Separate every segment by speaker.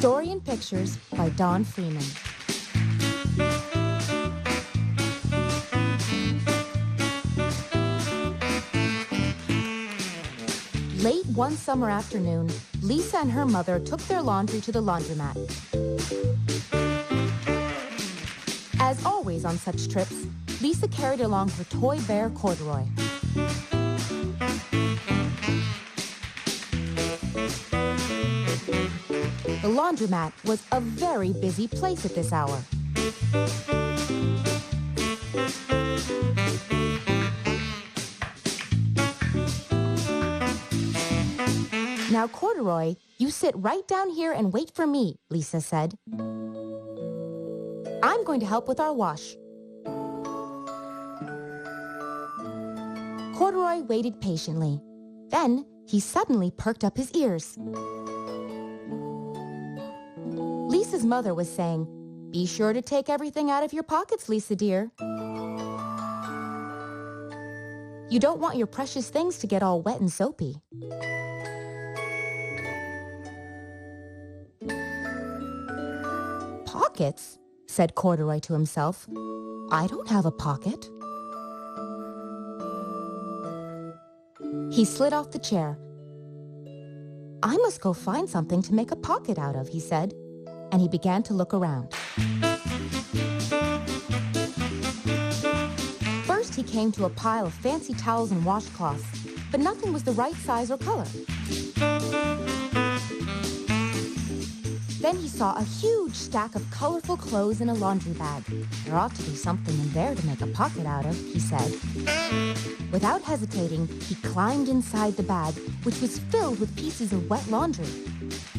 Speaker 1: Story and pictures by Don Freeman. Late one summer afternoon, Lisa and her mother took their laundry to the laundromat. As always on such trips, Lisa carried along her toy bear, Corduroy. The laundromat was a very busy place at this hour. Now, Corduroy, you sit right down here and wait for me, Lisa said. I'm going to help with our wash. Corduroy waited patiently. Then he suddenly perked up his ears. Lisa's mother was saying, "Be sure to take everything out of your pockets, Lisa dear. You don't want your precious things to get all wet and soapy." "Pockets?" said Corduroy to himself. "I don't have a pocket." He slid off the chair. "I must go find something to make a pocket out of," he said, and he began to look around. First, he came to a pile of fancy towels and washcloths, but nothing was the right size or color. Then he saw a huge stack of colorful clothes in a laundry bag. "There ought to be something in there to make a pocket out of," he said. Without hesitating, he climbed inside the bag, which was filled with pieces of wet laundry.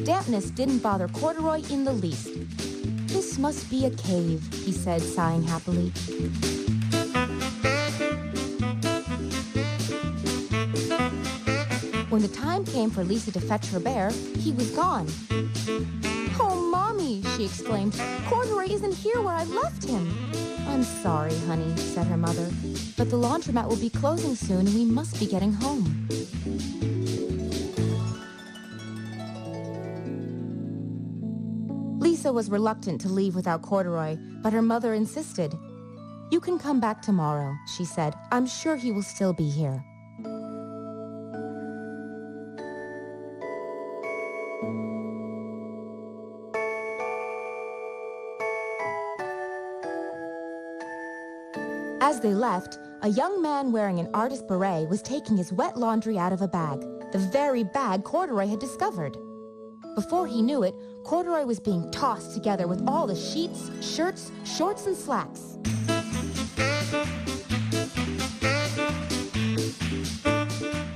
Speaker 1: Dampness didn't bother Corduroy in the least. "This must be a cave," he said, sighing happily. When the time came for Lisa to fetch her bear, he was gone. "Oh, Mommy," she exclaimed, "Corduroy isn't here where I left him." "I'm sorry, honey," said her mother, "but the laundromat will be closing soon and we must be getting home." Lisa was reluctant to leave without Corduroy, but her mother insisted. "You can come back tomorrow," she said. "I'm sure he will still be here." As they left, a young man wearing an artist beret was taking his wet laundry out of a bag, the very bag Corduroy had discovered. Before he knew it, Corduroy was being tossed together with all the sheets, shirts, shorts, and slacks.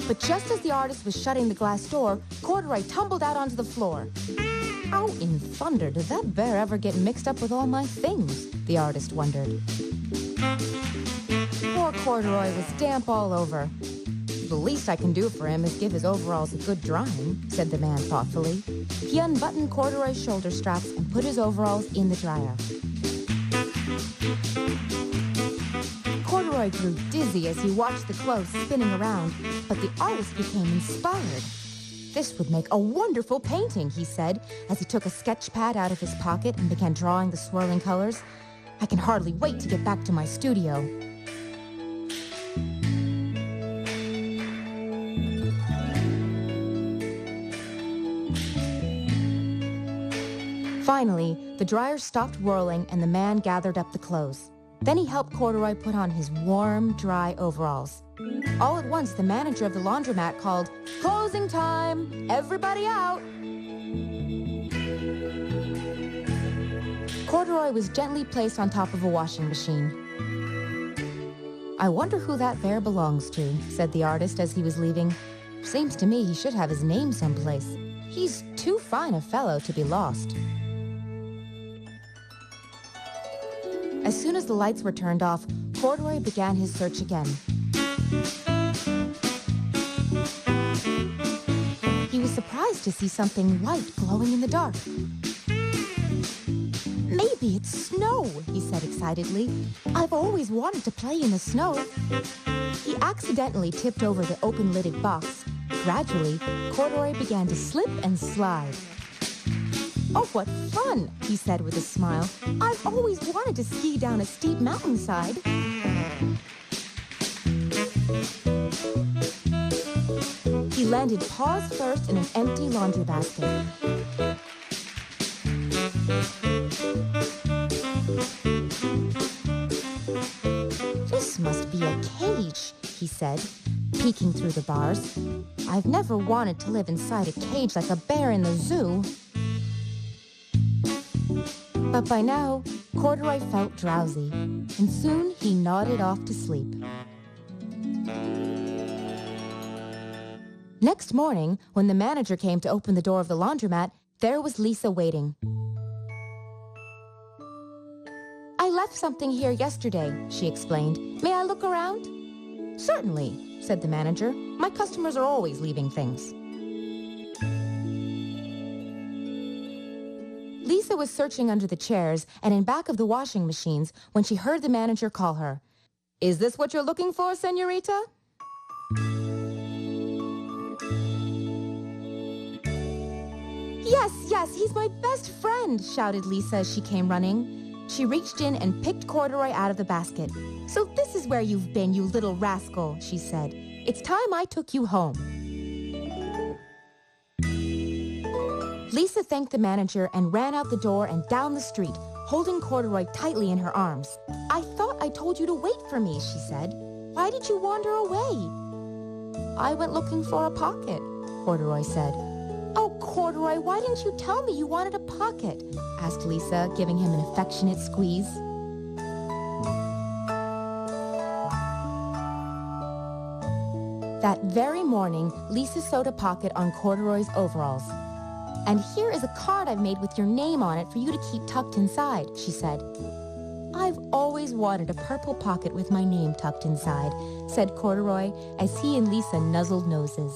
Speaker 1: But just as the artist was shutting the glass door, Corduroy tumbled out onto the floor. "How in thunder did that bear ever get mixed up with all my things?" the artist wondered. Poor Corduroy was damp all over. "The least I can do for him is give his overalls a good drying," said the man thoughtfully. He unbuttoned Corduroy's shoulder straps and put his overalls in the dryer. Corduroy grew dizzy as he watched the clothes spinning around, but the artist became inspired. "This would make a wonderful painting," he said, as he took a sketch pad out of his pocket and began drawing the swirling colors. "I can hardly wait to get back to my studio." Finally, the dryer stopped whirling and the man gathered up the clothes. Then he helped Corduroy put on his warm, dry overalls. All at once, the manager of the laundromat called, "Closing time! Everybody out!" Corduroy was gently placed on top of a washing machine. "I wonder who that bear belongs to," said the artist as he was leaving. "Seems to me he should have his name someplace. He's too fine a fellow to be lost." As soon as the lights were turned off, Corduroy began his search again. He was surprised to see something white glowing in the dark. "Maybe it's snow," he said excitedly. "I've always wanted to play in the snow." He accidentally tipped over the open-lidded box. Gradually, Corduroy began to slip and slide. "Oh, what fun," he said with a smile. "I've always wanted to ski down a steep mountainside." He landed paws first in an empty laundry basket. "This must be a cage," he said, peeking through the bars. "I've never wanted to live inside a cage like a bear in the zoo." But by now, Corduroy felt drowsy, and soon he nodded off to sleep. Next morning, when the manager came to open the door of the laundromat, there was Lisa waiting. "I left something here yesterday," she explained. "May I look around?" "Certainly," said the manager. "My customers are always leaving things." Lisa was searching under the chairs and in back of the washing machines when she heard the manager call her. "Is this what you're looking for, señorita?" Yes, he's my best friend," shouted Lisa as she came running. She reached in and picked Corduroy out of the basket. "So this is where you've been, you little rascal," she said. "It's time I took you home." Lisa thanked the manager and ran out the door and down the street, holding Corduroy tightly in her arms. "I thought I told you to wait for me," she said. "Why did you wander away?" "I went looking for a pocket," Corduroy said. "Oh, Corduroy, why didn't you tell me you wanted a pocket?" asked Lisa, giving him an affectionate squeeze. That very morning, Lisa sewed a pocket on Corduroy's overalls. "And here is a card I've made with your name on it for you to keep tucked inside," she said. "I've always wanted a purple pocket with my name tucked inside," said Corduroy as he and Lisa nuzzled noses.